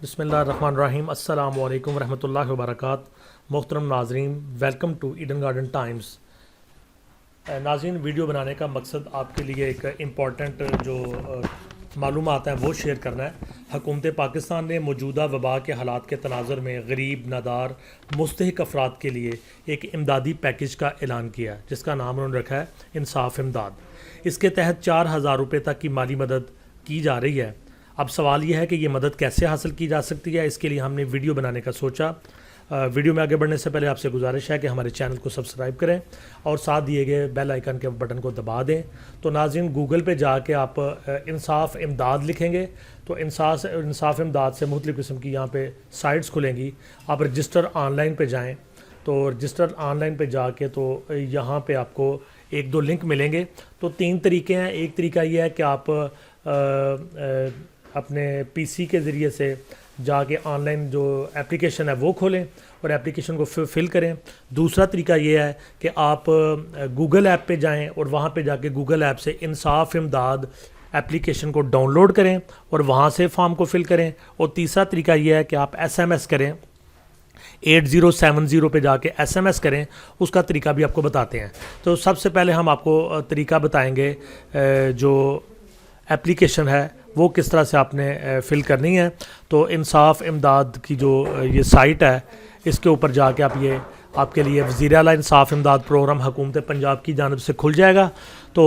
بسم اللہ الرحمن الرحیم۔ السلام علیکم ورحمۃ اللہ وبرکاتہ۔ محترم ناظرین، welcome to Eden Garden Times. ناظرین، ویڈیو بنانے کا مقصد آپ کے لیے ایک امپورٹنٹ جو معلومات ہیں وہ شیئر کرنا ہے۔ حکومت پاکستان نے موجودہ وبا کے حالات کے تناظر میں غریب، نادار، مستحق افراد کے لیے ایک امدادی پیکیج کا اعلان کیا ہے، جس کا نام انہوں نے رکھا ہے انصاف امداد۔ اس کے تحت 4000 روپے تک کی مالی مدد کی جا رہی ہے۔ اب سوال یہ ہے کہ یہ مدد کیسے حاصل کی جا سکتی ہے۔ اس کے لیے ہم نے ویڈیو بنانے کا سوچا۔ ویڈیو میں آگے بڑھنے سے پہلے آپ سے گزارش ہے کہ ہمارے چینل کو سبسکرائب کریں اور ساتھ دیے گئے بیل آئیکن کے بٹن کو دبا دیں۔ تو ناظرین، گوگل پہ جا کے آپ انصاف امداد لکھیں گے تو انصاف امداد سے مختلف قسم کی یہاں پہ سائٹس کھلیں گی۔ آپ رجسٹر آن لائن پہ جائیں تو رجسٹر آن لائن پہ جا کے تو یہاں پہ آپ کو ایک دو لنک ملیں گے۔ تو 3 طریقے ہیں۔ ایک طریقہ یہ ہے کہ آپ اپنے پی سی کے ذریعے سے جا کے آن لائن جو اپلیکیشن ہے وہ کھولیں اور اپلیکیشن کو فل کریں۔ دوسرا طریقہ یہ ہے کہ آپ گوگل ایپ پہ جائیں اور وہاں پہ جا کے گوگل ایپ سے انصاف امداد اپلیکیشن کو ڈاؤن لوڈ کریں اور وہاں سے فارم کو فل کریں۔ اور تیسرا طریقہ یہ ہے کہ آپ SMS کریں، 8070 پہ جا کے SMS کریں۔ اس کا طریقہ بھی آپ کو بتاتے ہیں۔ تو سب سے پہلے ہم آپ کو طریقہ بتائیں گے جو اپلیکیشن ہے وہ کس طرح سے آپ نے فل کرنی ہے۔ تو انصاف امداد کی جو یہ سائٹ ہے، اس کے اوپر جا کے آپ کے لیے وزیر اعلیٰ انصاف امداد پروگرام حکومت پنجاب کی جانب سے کھل جائے گا۔ تو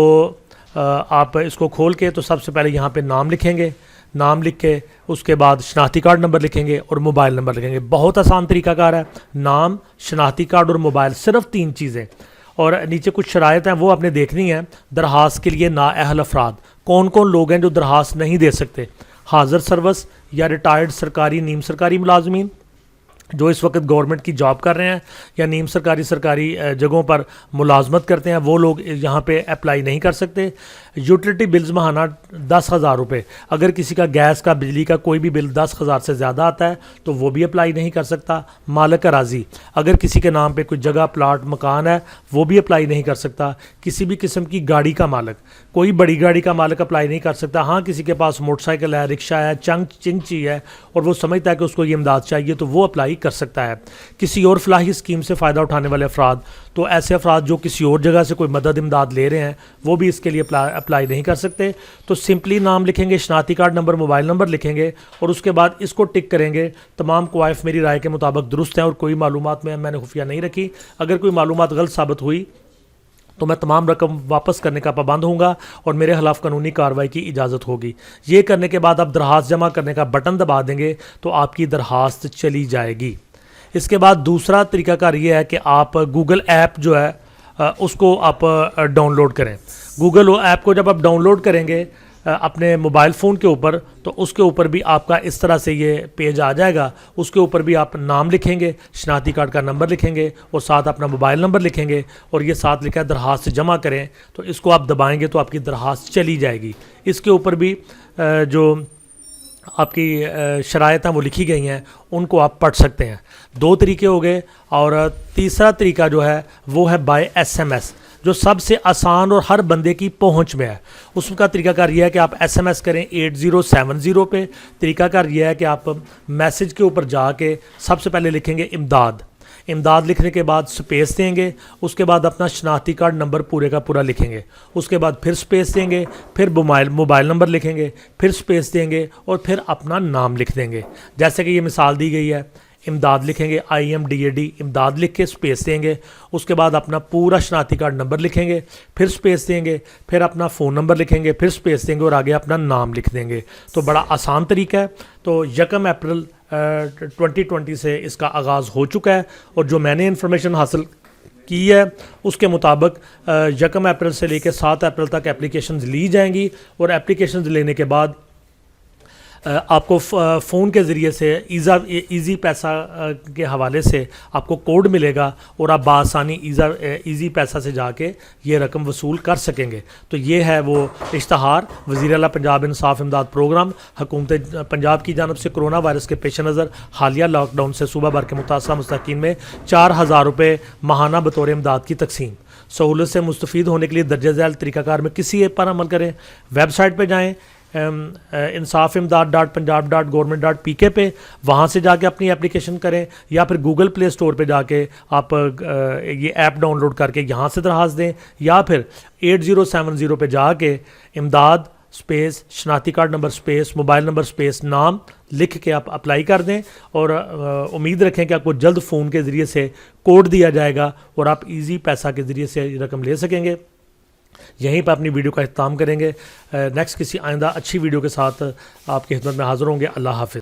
آپ اس کو کھول کے تو سب سے پہلے یہاں پہ نام لکھیں گے۔ نام لکھ کے اس کے بعد شناختی کارڈ نمبر لکھیں گے اور موبائل نمبر لکھیں گے۔ بہت آسان طریقہ کار ہے۔ نام، شناختی کارڈ اور موبائل، صرف 3 چیزیں۔ اور نیچے کچھ شرائط ہیں وہ آپ نے دیکھنی ہیں۔ درخواست کے لیے نااہل افراد، کون کون لوگ ہیں جو درخواست نہیں دے سکتے؟ حاضر سروس یا ریٹائرڈ سرکاری، نیم سرکاری ملازمین جو اس وقت گورنمنٹ کی جاب کر رہے ہیں یا نیم سرکاری جگہوں پر ملازمت کرتے ہیں، وہ لوگ یہاں پہ اپلائی نہیں کر سکتے۔ یوٹیلیٹی بلز ماہانہ 10,000 روپے، اگر کسی کا گیس کا، بجلی کا کوئی بھی بل 10,000 سے زیادہ آتا ہے تو وہ بھی اپلائی نہیں کر سکتا۔ مالک اراضی، اگر کسی کے نام پہ کوئی جگہ، پلاٹ، مکان ہے، وہ بھی اپلائی نہیں کر سکتا۔ کسی بھی قسم کی گاڑی کا مالک، کوئی بڑی گاڑی کا مالک اپلائی نہیں کر سکتا۔ ہاں، کسی کے پاس موٹر سائیکل ہے، رکشہ ہے، چنگچی ہے اور وہ سمجھتا ہے کہ اس کو یہ امداد چاہیے تو وہ اپلائی کر سکتا ہے۔ کسی اور فلاحی اسکیم سے فائدہ اٹھانے والے افراد، تو ایسے افراد جو کسی اور جگہ سے کوئی مدد امداد لے رہے ہیں وہ بھی اس کے لیے اپلائی نہیں کر سکتے۔ تو سمپلی نام لکھیں گے، شناختی کارڈ نمبر، موبائل نمبر لکھیں گے اور اس کے بعد اس کو ٹک کریں گے۔ تمام کوائف میری رائے کے مطابق درست ہیں اور کوئی معلومات میں نے خفیہ نہیں رکھی۔ اگر کوئی معلومات غلط ثابت ہوئی تو میں تمام رقم واپس کرنے کا پابند ہوں گا اور میرے خلاف قانونی کارروائی کی اجازت ہوگی۔ یہ کرنے کے بعد آپ درخواست جمع کرنے کا بٹن دبا دیں گے تو آپ کی درخواست چلی جائے گی۔ اس کے بعد دوسرا طریقہ کار یہ ہے کہ آپ گوگل ایپ جو ہے اس کو آپ ڈاؤن لوڈ کریں۔ گوگل ایپ کو جب آپ ڈاؤن لوڈ کریں گے اپنے موبائل فون کے اوپر تو اس کے اوپر بھی آپ کا اس طرح سے یہ پیج آ جائے گا۔ اس کے اوپر بھی آپ نام لکھیں گے، شناختی کارڈ کا نمبر لکھیں گے اور ساتھ اپنا موبائل نمبر لکھیں گے اور یہ ساتھ لکھا ہے درخواست جمع کریں، تو اس کو آپ دبائیں گے تو آپ کی درخواست چلی جائے گی۔ اس کے اوپر بھی جو آپ کی شرائط ہیں وہ لکھی گئی ہیں، ان کو آپ پڑھ سکتے ہیں۔ 2 طریقے ہو گئے۔ اور تیسرا طریقہ جو ہے وہ ہے بائی SMS، جو سب سے آسان اور ہر بندے کی پہنچ میں ہے۔ اس کا طریقہ کار یہ ہے کہ آپ SMS کریں 8070 پہ۔ طریقہ کار یہ ہے کہ آپ میسج کے اوپر جا کے سب سے پہلے لکھیں گے امداد۔ امداد لکھنے کے بعد سپیس دیں گے، اس کے بعد اپنا شناختی کارڈ نمبر پورے کا پورا لکھیں گے، اس کے بعد پھر سپیس دیں گے، پھر موبائل نمبر لکھیں گے، پھر سپیس دیں گے اور پھر اپنا نام لکھ دیں گے۔ جیسے کہ یہ مثال دی گئی ہے، امداد لکھیں گے IMDAD، امداد لکھ کے سپیس دیں گے، اس کے بعد اپنا پورا شناختی کارڈ نمبر لکھیں گے، پھر سپیس دیں گے، پھر اپنا فون نمبر لکھیں گے، پھر سپیس دیں گے اور آگے اپنا نام لکھ دیں گے۔ تو بڑا آسان طریقہ ہے۔ تو 1 اپریل 2020 سے اس کا آغاز ہو چکا ہے اور جو میں نے انفارمیشن حاصل کی ہے اس کے مطابق 1 اپریل سے لے کے 7 اپریل تک اپلیکیشنز لی جائیں گی اور اپلیکیشنز لینے کے بعد آپ کو فون کے ذریعے سے ایزی پیسہ کے حوالے سے آپ کو کوڈ ملے گا اور آپ بآسانی ایزی پیسہ سے جا کے یہ رقم وصول کر سکیں گے۔ تو یہ ہے وہ اشتہار وزیر اعلیٰ پنجاب انصاف امداد پروگرام حکومت پنجاب کی جانب سے کرونا وائرس کے پیش نظر حالیہ لاک ڈاؤن سے صوبہ بھر کے متاثرہ مستحقین میں 4000 روپے ماہانہ بطور امداد کی تقسیم۔ سہولت سے مستفید ہونے کے لیے درجہ ذیل طریقہ کار میں کسی ایپ پر عمل کریں۔ ویب سائٹ پہ جائیں انصاف امداد .punjab.government.pk پہ، وہاں سے جا کے اپنی اپلیکیشن کریں، یا پھر گوگل پلے اسٹور پہ جا کے آپ یہ ایپ ڈاؤن لوڈ کر کے یہاں سے درخواست دیں، یا پھر 8070 پہ جا کے امداد اسپیس شناختی card number space mobile number space نام لکھ کے آپ اپلائی کر دیں، اور امید رکھیں کہ آپ کو جلد فون کے ذریعے سے کوڈ دیا جائے گا اور آپ ایزی پیسہ کے ذریعے سے رقم لے سکیں گے۔ یہیں پہ اپنی ویڈیو کا اختتام کریں گے، نیکسٹ کسی آئندہ اچھی ویڈیو کے ساتھ آپ کی خدمت میں حاضر ہوں گے۔ اللہ حافظ۔